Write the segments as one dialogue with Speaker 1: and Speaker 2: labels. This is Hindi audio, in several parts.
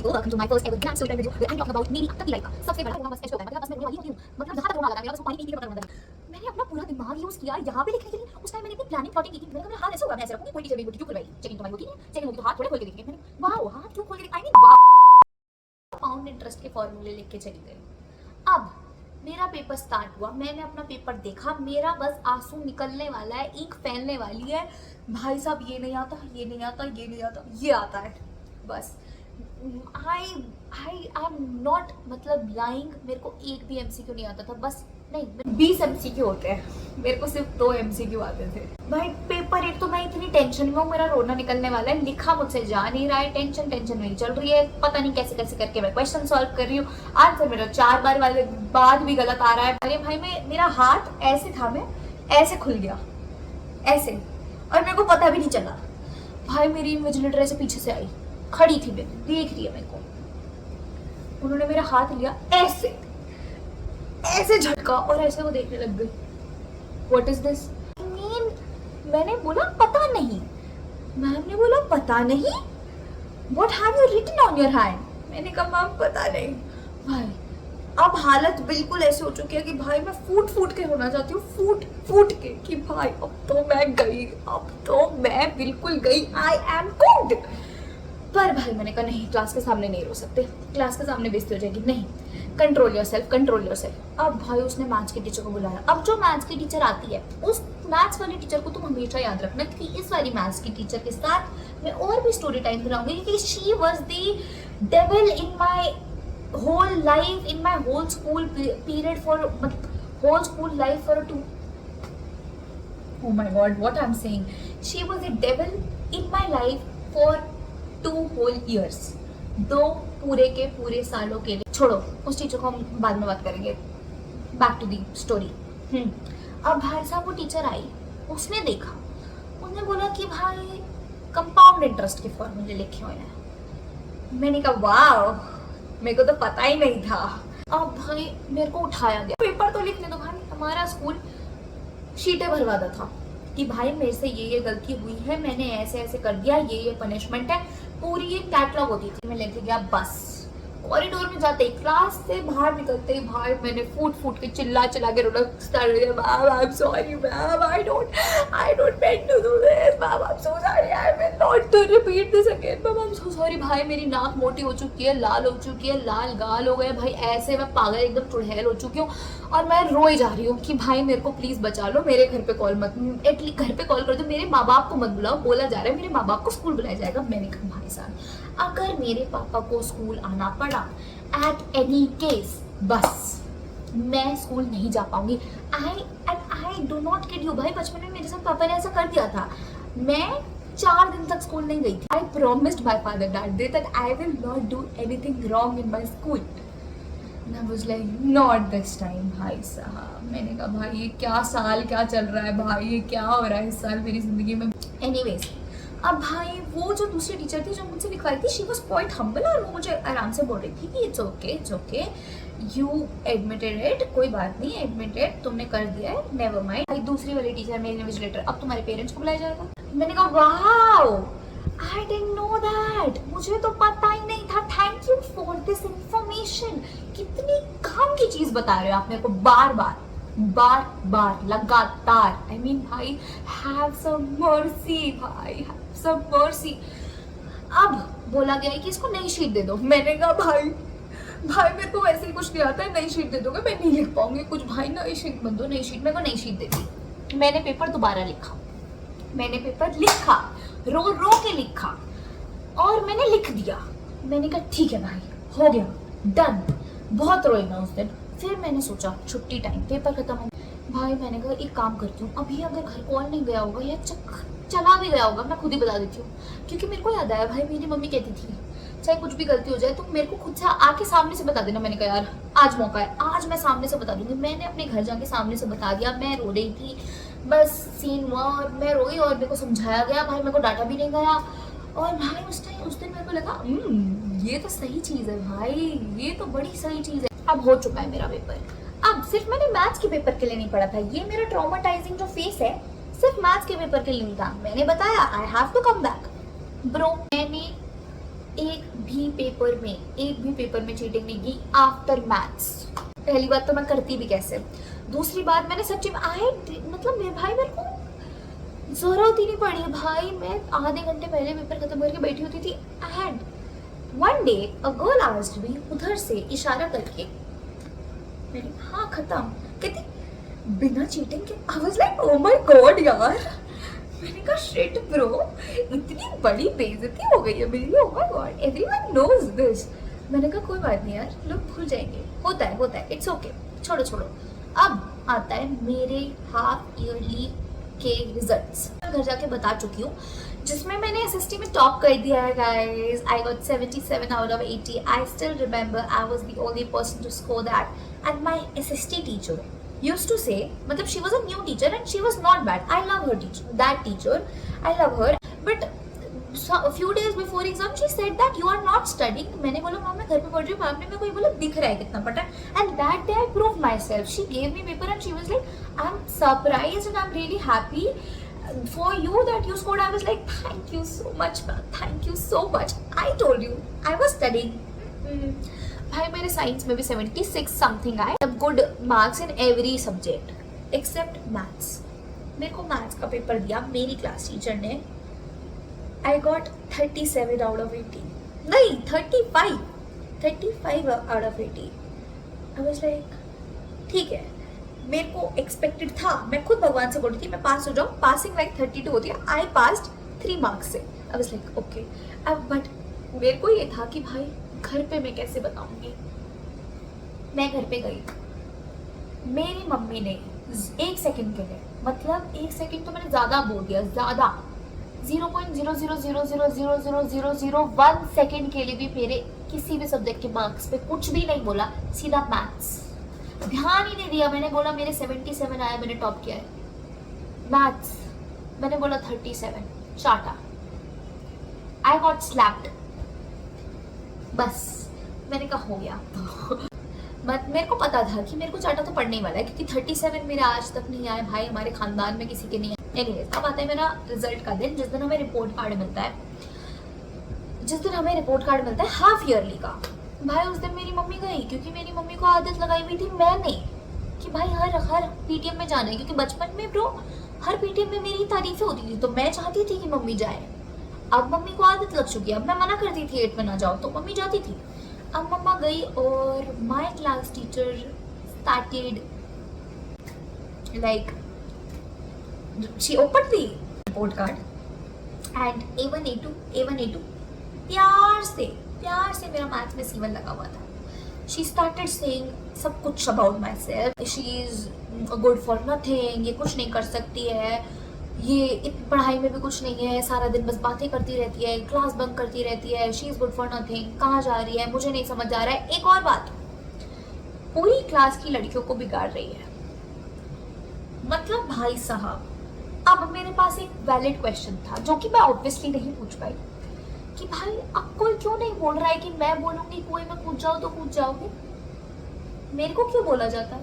Speaker 1: people, welcome to my first ever glam story video where I'm talking about मेरी अब तक की लाइफ का सबसे बड़ा होगा बस एच होता है, मतलब बस मैं रोने वाली होती हूँ, मतलब जहाँ तक रोना लगा मेरा बस वो पानी पीने के पता नहीं। मैंने अपना पूरा दिमाग यूज किया यहाँ पे लिखने के लिए। उस टाइम मैंने इतनी प्लानिंग प्लॉटिंग की थी। मैंने कहा मेरा हाथ ऐसे होगा, मैं ऐसे रखूंगी, कोई टीचर मेरी क्यों करवाई, चेकिंग तुम्हारी होती है, चेकिंग होगी तो हाथ थोड़े खोल के देखेंगे। मैंने वाओ हाथ क्यों खोल के, I mean wow, pound interest के फॉर्मूले लिख के चली गई। अब मेरा पेपर स्टार्ट हुआ, मैंने अपना पेपर देखा, मेरा बस आंसू निकलने वाला है, इंक फैलने वाली है। भाई साहब ये नहीं आता, ये नहीं आता, ये नहीं आता, ये आता है बस। आई आई एम नॉट मतलब लाइंग, मेरे को एक भी एमसीक्यू नहीं आता था, बस नहीं 20 एमसीक्यू होते हैं, मेरे को सिर्फ 2 एमसीक्यू आते थे। भाई पेपर एक तो मैं इतनी टेंशन में हूँ, मेरा रोना निकलने वाला है, लिखा मुझसे जा नहीं रहा है, टेंशन मेरी चल रही है, पता नहीं कैसे कैसे करके मैं क्वेश्चन सॉल्व कर रही हूँ। आंसर मेरा 4 बार वाले बाद भी गलत आ रहा है। अरे भाई मेरा हाथ ऐसे था, मैं ऐसे खुल गया ऐसे, और मेरे को पता भी नहीं चला। भाई मेरी इन्विजिलेटर ऐसे पीछे से आई, खड़ी थी, मैं देख रही है मेरे को, उन्होंने मेरा हाथ लिया ऐसे ऐसे झटका और ऐसे वो देखने लग गई। What is this mean? मैंने बोला पता नहीं, मैम ने बोला पता नहीं, what have you written on your hand? मैंने कहा मैम पता नहीं। भाई अब हालत बिल्कुल ऐसे हो चुकी है कि भाई मैं फूट के रोना चाहती हूँ, फूट के कि भाई अब तो मैं गई, अब तो मैं बिल्कुल गई, आई एम कुक्ड। पर भाई मैंने कहा नहीं, क्लास के सामने नहीं रो सकते, क्लास के सामने बेइज्जती हो जाएगी, नहीं, कंट्रोल योरसेल्फ, कंट्रोल योरसेल्फ। अब भाई उसने मैथ्स के टीचर को बुलाया। अब जो मैथ्स की टीचर आती है, उस मैथ्स वाली टीचर को तुम हमेशा याद रखना कि इस वाली मैथ्स की टीचर के साथ मैं और भी स्टोरी टाइम कराऊंगी, क्योंकि she was the devil in my whole life, in my whole school period, for whole school life for 2, oh my god what I'm saying, she was the devil in my life for 2 whole years, 2 पूरे के पूरे सालों के लिए। छोड़ो उस टीचर को, हम बाद में बात करेंगे, बैक टू दी स्टोरी। अब भाई साहब वो टीचर आई, उसने देखा, उसने बोला कि भाई कंपाउंड इंटरेस्ट के फॉर्मूले लिखे हुए हैं। मैंने कहा वाओ, मेरे को तो पता ही नहीं था। अब भाई मेरे को उठाया गया, पेपर तो लिखने दो भाई, हमारा स्कूल शीटें भरवाता था कि भाई मेरे से ये गलती हुई है, मैंने ऐसे ऐसे कर दिया, ये पनिशमेंट है, पूरी ये कैटलॉग होती थी। मैं लेके गया, बस कॉरिडोर में जाते ही, क्लास से बाहर निकलते ही भाई मैंने फूट के चिल्ला के रोना स्टार्ट कर दिया। Ma'am I am sorry ma'am, I don't mean to do this ma'am, I am so sorry, I will not to repeat this again ma'am, I am so sorry. भाई मेरी नाक मोटी हो चुकी है, लाल हो चुकी है, लाल गाल हो गए भाई, ऐसे मैं पागल एकदम चुड़ैल हो चुकी हूँ, और मैं रोई जा रही हूँ कि भाई मेरे को प्लीज बचा लो, मेरे घर पे कॉल मत, एटलीस्ट घर पे कॉल कर दो, मेरे माँ बाप को मत बुलाओ, बोला जा रहा है मेरे माँ बाप को स्कूल बुलाया जाएगा। मैंने कहा भाई साहब अगर मेरे पापा को स्कूल आना पड़ा एट एनी केस, बस मैं स्कूल नहीं जा पाऊंगी। I do not kid you, भाई बचपन में मेरे साथ पापा ने ऐसा कर दिया था, मैं 4 दिन तक स्कूल नहीं गई थी। आई promised my father that I will not do anything wrong in my school. And I was like, not this time भाई साहब। मैंने कहा भाई ये क्या साल क्या चल रहा है भाई, ये क्या हो रहा है इस साल मेरी जिंदगी में। एनीवेज अब भाई वो जो दूसरी टीचर थी जो मुझसे लिखवाई थी, शी वॉज क्वाइट हम्बल, और वो मुझे आराम से बोल रही थी कि it's okay you admitted it, कोई बात नहीं, एडमिटेड तुमने कर दिया है, नेवर माइंड। भाई दूसरी वाली टीचर मेरी इन्विजिलेटर, अब तुम्हारे पेरेंट्स को बुलाया जाएगा। मैंने कहा wow, I didn't know that, मुझे तो पता ही नहीं था, thank you for this information. कितनी काम की चीज बता रहे हो आप मेरे को, बार लगातार। I mean भाई have some mercy भाई, have some mercy। अब बोला गया है कि इसको नई शीट दे दो। मैंने कहा भाई मेरे को वैसे ही कुछ नहीं आता है, नई शीट दे दोगे, मैं नहीं लिख पाऊंगी कुछ, भाई नई शीट मत दो, नई शीट। मेरे को नई शीट दे दी। मैंने पेपर दोबारा लिखा, मैंने पेपर लिखा, रो के लिखा, और मैंने लिख दिया। मैंने कहा ठीक है भाई, हो गया, डन। बहुत रोई मैं उस दिन। फिर मैंने सोचा छुट्टी टाइम, पेपर खत्म हो भाई, मैंने कहा एक काम करती हूँ, अभी अगर घर कॉल नहीं गया होगा या चला भी गया होगा, मैं खुद ही बता देती हूँ, क्योंकि मेरे को याद आया भाई मेरी मम्मी कहती थी चाहे कुछ भी गलती हो जाए तो मेरे को खुद से आके सामने से बता देना। मैंने कहा यार आज मौका है, आज मैं सामने से बता दूंगी। मैंने अपने घर जाके सामने से बता दिया। मैं रो रही थी, बस सीन हुआ और मैं रोई, और मेरे को समझाया गया, भाई मेरे को डांटा भी नहीं गया। और भाई उस दिन मेरे को लगा ये तो सही चीज है भाई, ये तो बड़ी सही चीज है। अब हो चुका है मेरा पेपर। अब सिर्फ मैंने मैथ्स के पेपर के लिए नहीं पढ़ा था, ये मेरा ट्रॉमाटाइजिंग जो फेस है सिर्फ मैथ्स के पेपर के लिए नहीं था। मैंने बताया I have to come back bro. मैंने एक भी पेपर में चीटिंग नहीं की आफ्टर मैथ्स। पहली बात तो मैं करती भी कैसे, दूसरी बात मैंने सच्ची में मतलब मेरे को जरूरत ही नहीं पड़ी है भाई, मैं आधे घंटे पहले पेपर खत्म करके बैठी होती थी। And one day a girl asked me, उधर से इशारा करके, मैंने हाँ खत्म, कहती बिना चीटिंग के। I was like oh my God यार, मैंने कहा शिट ब्रो, इतनी बड़ी बेइज्जती हो गई है मेरी, oh my god everyone knows this. मैंने कहा कोई बात नहीं यार, लोग भूल जाएंगे, होता है, इट्स ओके, छोड़ो। अब आता है मेरे हाफ ईयरली के रिजल्ट्स, घर जाके बता चुकी हूँ, जिसमें मैंने एसएसटी में टॉप कर दिया है guys. I got 77 out of 80। I still remember I was the only person to score that, and my SST teacher used to say, मतलब she was a new teacher and she was not bad. I love her teacher, I love her. But a few days before exam she said that you are not studying. मैंने बोला मैम मैं घर पे पढ़ रही हूँ। मैम ने मेरे को ये बोला दिख रहा है कितना पढ़ा है। And that day I proved myself. She gave me paper and she was like, I'm surprised and I'm really happy for you that you scored. I was like, thank you so much ma'am, thank you so much. I told you I was studying. भाई मेरे साइंस में भी 76 समथिंग आए, सब good marks in every subject except maths. मेरे को मैथ्स का पेपर दिया मेरी क्लास टीचर ने, आई गॉट 37 आउट ऑफ 80, नहीं 35 out of 80। I was like ठीक है, मेरे को एक्सपेक्टेड था, मैं खुद भगवान से बोल रही थी मैं पास हो जाऊँ, पासिंग लाइक 32 होती है, आई पास्ड 3 मार्क्स से। I was like okay. अब बट मेरे को ये था कि भाई घर पे मैं कैसे बताऊंगी। मैं घर पे गई, मेरी मम्मी ने 1 सेकंड के लिए, मतलब 1 सेकंड तो मैंने ज्यादा बोल दिया, ज्यादा 0.000000001 सेकंड के लिए भी मेरे किसी भी सब्जेक्ट के मार्क्स पे कुछ भी नहीं बोला, सीधा मैथ्स, ध्यान ही नहीं दिया। मैंने बोला मेरे 77 आया, मैंने टॉप किया है। मैथ्स मैंने बोला 37, चाटा, आई गॉट स्लैप्ड। बस मैंने कहा हो गया। मेरे को पता था कि मेरे को चाटा तो पढ़ने ही वाला है, क्योंकि 37 मेरे आज तक नहीं आए भाई, हमारे खानदान में किसी के नहीं आए। एनीवेज अब आता है मेरा रिजल्ट का दिन, जिस दिन हमें रिपोर्ट कार्ड मिलता है, हाफ ईयरली का। भाई उस दिन मेरी मम्मी गई, क्योंकि मेरी मम्मी को आदत लगाई हुई थी मैंने कि भाई हर पीटीएम में जाना है, क्योंकि बचपन में ब्रो हर पीटीएम में मेरी तारीफें होती थी, तो मैं चाहती थी कि मम्मी जाए। अब मम्मी को आदत लग चुकी है, अब मैं मना करती थी 8 में ना जाओ, तो मम्मी जाती थी। अब मम्मा गई और my class teacher started like she open the report card and A1 A2 प्यार से मेरा मैथ्स में C1 लगा हुआ था। शी स्टार्टेड सेइंग सब कुछ about my self, she is good for nothing, ये कुछ नहीं कर सकती है, ये पढ़ाई में भी कुछ नहीं है, सारा दिन बस बातें करती रहती है, क्लास बंक करती रहती है, she is good for nothing, कहाँ जा रही है मुझे नहीं समझ आ रहा है। एक और बात, पूरी क्लास की लड़कियों को बिगाड़ रही है। मतलब भाई साहब, अब मेरे पास एक वैलिड क्वेश्चन था जो कि मैं ऑब्वियसली नहीं पूछ पाई कि भाई अब कोई क्यों नहीं बोल रहा है कि मैं बोलूंगी कोई में कूद जाओ तो कूद जाओगे, मेरे को क्यों बोला जाता है?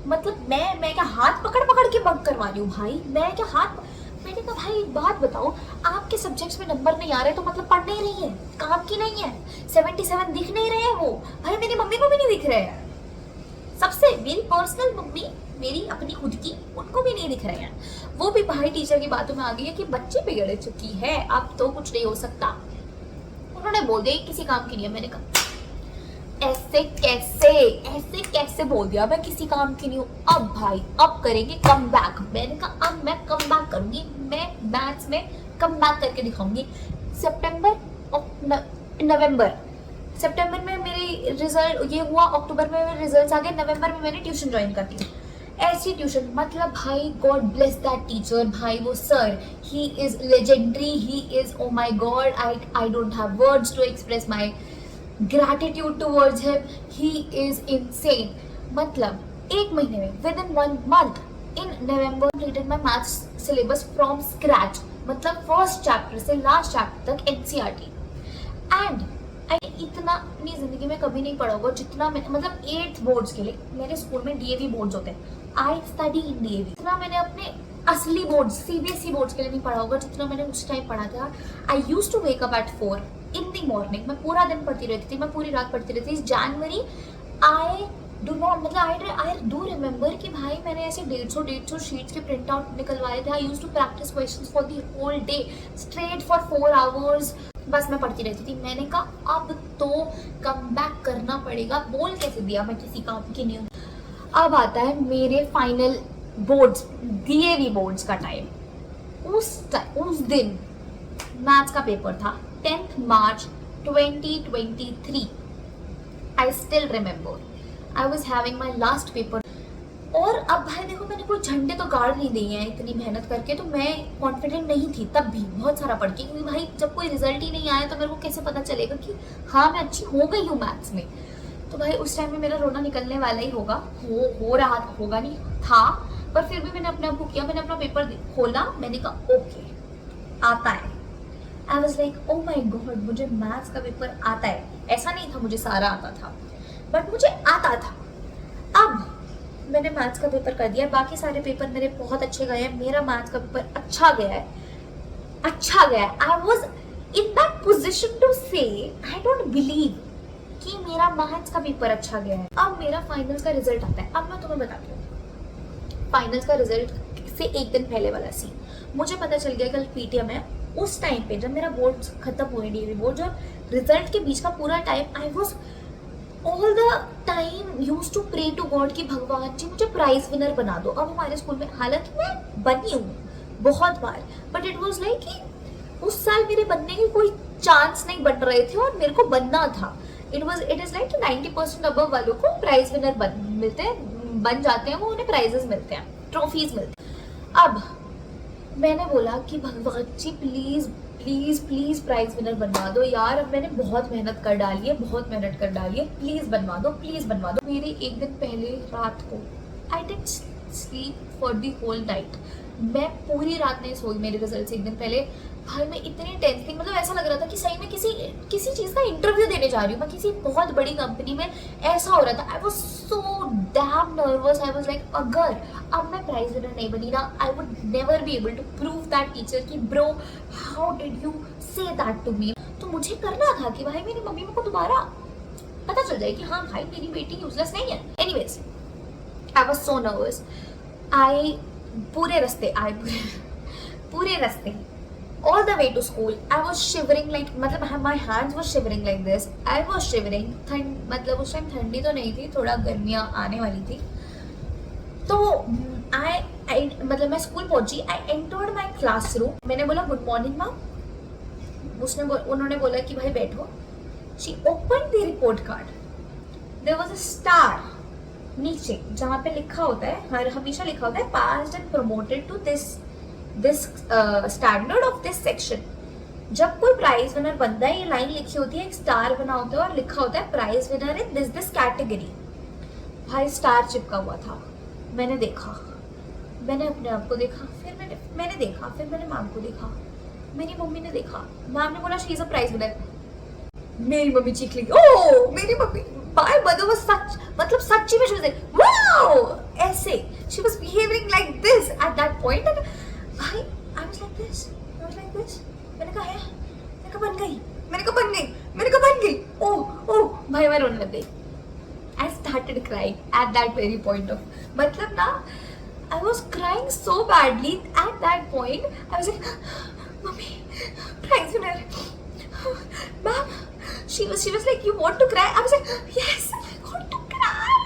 Speaker 1: मतलब मैं क्या हाथ पकड़ के बंक करवा रही हूँ भाई, मैं क्या हाथ। मैंने कहा भाई एक बात बताओ, आपके सब्जेक्ट्स में नंबर नहीं आ रहे तो मतलब पढ़ नहीं रही है, काम की नहीं है, 77 दिख नहीं रहे हैं वो। भाई मेरी मम्मी को भी नहीं दिख रहे हैं, सबसे मेरी पर्सनल मम्मी, मेरी अपनी खुद की, उनको भी नहीं दिख रहे हैं। वो भी भाई टीचर की बातों में आ गई है कि बच्ची बिगड़ चुकी है, अब तो कुछ नहीं हो सकता। उन्होंने बोल दिया किसी काम की नहीं है। मैंने कहा ऐसे कैसे बोल दिया, मैं किसी काम की नहीं हूँ। अब भाई अब करेंगे कम बैक। मैंने कहा अब मैं कम बैक करूंगी, मैं मैथ्स में कम बैक करके दिखाऊंगी। सितंबर में मेरे रिजल्ट ये हुआ, अक्टूबर में मेरे रिजल्ट्स आ गए, नवंबर में मैंने ट्यूशन ज्वाइन कर दी। ऐसी ट्यूशन, मतलब भाई गॉड ब्लेस दैट टीचर, भाई वो sir, he is legendary, he is oh my god, I don't have words to express my gratitude towards him, he is insane। मतलब 1 महीने में within 1 month in November completed my maths syllabus from scratch, मतलब फर्स्ट चैप्टर से लास्ट चैप्टर तक NCERT। एंड इतना अपनी जिंदगी में कभी नहीं पढ़ा होगा जितना मैं, मतलब 8th बोर्ड्स के लिए मेरे स्कूल में DAV बोर्ड्स होते हैं, आई स्टडी इन DAV। इतना मैंने अपने असली बोर्ड्स CBSE बोर्ड्स के लिए नहीं पढ़ा होगा जितना मैंने उस टाइम पढ़ा था। I used to wake up at 4 in the morning मैं पूरा दिन पढ़ती रहती थी, मैं पूरी रात पढ़ती रहती थी। जनवरी आई डू नॉट मतलब आई डू रिमेंबर कि भाई मैंने ऐसे 150 शीट्स के प्रिंट आउट निकलवाए थे। I use to practice questions for the whole day straight for 4 hours. बस मैं पढ़ती रहती थी। मैंने कहा अब तो कम बैक करना पड़ेगा। बोल कैसे दिया मैं किसी काम की नहीं हूँ। अब आता है मेरे फाइनल बोर्ड्स, डीएवी बोर्ड्स का टाइम। उस दिन मैथ्स का पेपर था 10th March 2023। I still remember I was having my last paper. और अब भाई देखो मैंने कोई झंडे तो गाड़ नहीं दिए हैं इतनी मेहनत करके, तो मैं कॉन्फिडेंट नहीं थी तब भी बहुत सारा पढ़ के, क्योंकि भाई जब कोई रिजल्ट ही नहीं आया तो मेरे को कैसे पता चलेगा कि हाँ मैं अच्छी हो गई हूँ मैथ्स में। तो भाई उस टाइम में मेरा रोना निकलने वाला ही होगा, हो रहा होगा नहीं था, पर फिर भी मैंने अपने आप को किया। मैंने अपना पेपर खोला, मैंने कहा ओके आता है। I was like oh my God मुझे मैथ्स का पेपर आता है। ऐसा नहीं था मुझे सारा आता था, बट मुझे आता था। अब मैंने मैथ्स का पेपर कर दिया, बाकी सारे पेपर मेरे बहुत अच्छे गए हैं, मेरा मैथ्स का पेपर अच्छा गया है, अच्छा गया है। I was in that position to say I don't believe कि मेरा मैथ्स का पेपर अच्छा गया है। अब मेरा फाइनल्स का रिजल्ट आता है। अब मैं तुम्हें बताती हूँ फाइनल्स का रिजल्ट से एक दिन पहले वाला सीन। मुझे पता चल गया कल पीटीएम है। उस टाइम पे जब मेरा बोर्ड खत्म हुए डीएवी बोर्ड, जो रिजल्ट के बीच का पूरा time I was all the time use to pray to god कि भगवान जी मुझे प्राइज विनर बना दो। अब हमारे स्कूल में, हालांकि मैं बनी हूँ बहुत बार, बट इट वॉज लाइक कि उस साल मेरे बनने के कोई चांस नहीं बन रहे थे और मेरे को बनना था। इट इज लाइक 90% अबव वालों को प्राइज विनर बन जाते हैं, वो उन्हें प्राइजेस मिलते हैं, ट्रॉफीज मिलते हैं। अब मैंने बोला कि भगवान जी please please please prize winner बनवा दो यार। अब मैंने बहुत मेहनत कर डाली है, बहुत मेहनत कर डाली है, प्लीज बनवा दो, प्लीज बनवा दो। मेरे एक दिन पहले रात को I didn't sleep for the whole night. मैं पूरी रात नहीं सोई मेरे रिजल्ट से एक दिन पहले। भाई मैं इतनी टेंस थी, मतलब ऐसा लग रहा था कि सही में किसी चीज़ का इंटरव्यू देने जा रही हूँ मैं, किसी बहुत बड़ी कंपनी में। ऐसा हो रहा था। I was so damn nervous. I was like अगर अब मैं प्राइज विनर नहीं बनी ना, I would never be able to prove that teacher कि bro how did you say that to me. तो मुझे करना था कि भाई मेरी मम्मी को दोबारा पता चल जाए कि हाँ भाई मेरी बेटी यूजलेस नहीं है। Anyways I was so nervous. I पूरे रास्ते all the way to school I was shivering like, मतलब my hands were shivering like this. I was shivering. मतलब उस टाइम ठंडी तो नहीं थी, थोड़ा गर्मियाँ आने वाली थी। तो मतलब मैं स्कूल पहुंची। I entered my classroom. मैंने बोला गुड मॉर्निंग मैम। उन्होंने बोला कि भाई बैठो। She opened the report card. There was a star नीचे जहाँ पे लिखा होता है, हमेशा लिखा होता है passed and promoted to this standard of this section. जब कोई प्राइज विनर बनता है, ये लाइन लिखी होती है, एक स्टार बना होता है और लिखा होता है prize winner in this category. भाई स्टार चिपका हुआ था। मैंने देखा, मैंने अपने आप को देखा, फिर मैंने देखा, फिर मैंने मैम को देखा, मेरी मम्मी ने देखा। मैम ने बोला she is a prize winner. मेरी मम्मी चीख लगी, ओह मेरी मम्मी बाय बदो वो सच, मतलब सच्ची में शी वाज लाइक वाओ, ऐसे she was behaving like this at that point. And भाई I was like this. मैंने कहा है, मैंने कहा बन गई। ओह भाई मैं रोने लग गई। I started crying at that very point of, मतलब ना I was crying so badly at that point. I was like, mummy prize winner, ma'am. She was like, you want to cry? I was like, yes, I want to cry.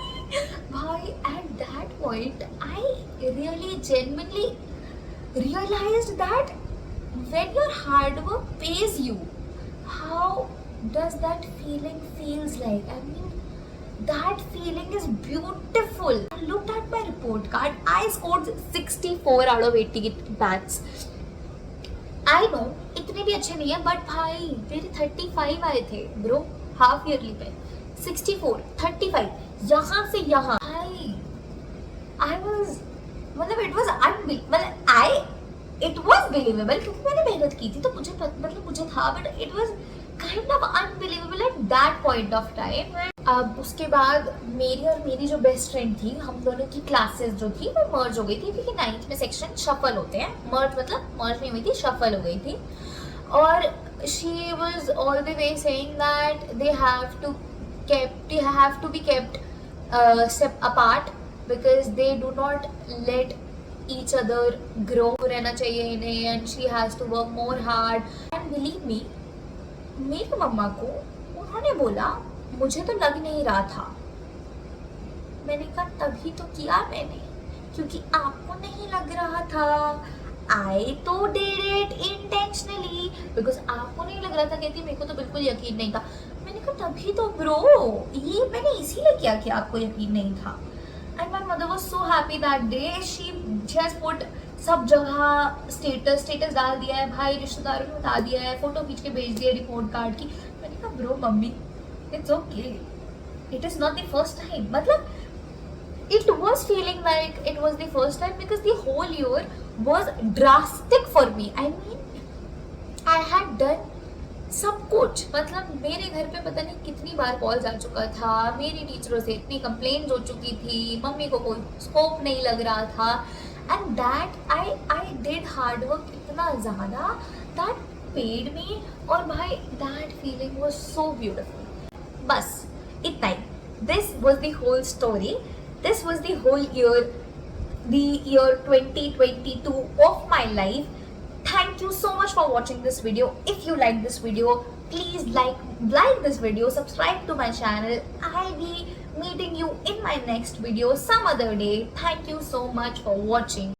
Speaker 1: भाई at that point I really genuinely realized that when your hard work pays you, how does that feeling feels like? I mean, that feeling is beautiful. I looked at my report card. I scored 64 out of 80 maths. I know इतने भी अच्छे नहीं है, but भाई मेरे 35 आए थे bro, हाफ ईयरली पे 64 35 यहाँ से यहाँ। भाई I was, मतलब it was believable क्योंकि मैंने मेहनत की थी, तो मुझे था, but it was kind of unbelievable at that point of time. अब उसके बाद मेरी जो बेस्ट फ्रेंड थी, हम दोनों की क्लासेस जो थी वो मर्ज हो गई थी, क्योंकि 9th में सेक्शन शफल होते हैं। मर्ज मतलब मर्ज नहीं हुई थी, शफल हो गई थी। और she was all the way saying that they have to be kept apart because they do not let each other grow रहना चाहिए इन्हें, and she has to work more hard. And believe me, मेरी मम्मा को उन्होंने बोला, मुझे तो लग नहीं रहा था। मैंने कहा तभी तो किया मैंने, क्योंकि आपको नहीं लग रहा था। आई तो डिड इट इंटेंशनली बिकॉज आपको नहीं लग रहा था। कहती मेरे को तो बिल्कुल यकीन नहीं था। मैंने कहा तभी तो ब्रो, ये मैंने इसीलिए किया कि आपको यकीन नहीं था। And my mother was so happy that day. She has put सब जगह स्टेटस डाल दिया है, भाई रिश्तेदारों ने बता दिया है, फोटो खींच के भेज दिया रिपोर्ट कार्ड की। मैंने कहा bro mummy it's okay, it is not the first time. मतलब it was feeling like it was the first time because the whole year was drastic for me. I mean, I had done सब कुछ। मतलब मेरे घर पे पता नहीं कितनी बार कॉल जा चुका था, मेरी टीचरों से इतनी कंप्लेंट हो चुकी थी, मम्मी को कोई स्कोप नहीं लग रहा था। And that I did hard work इतना ज़्यादा दैट पेड मी। और भाई that feeling was so beautiful. बस इतना ही। This was the whole story. This was the whole year, the year 2022 of my life. Thank you so much for watching this video. If you like this video, please like this video, subscribe to my channel. I'll be meeting you in my next video some other day. Thank you so much for watching.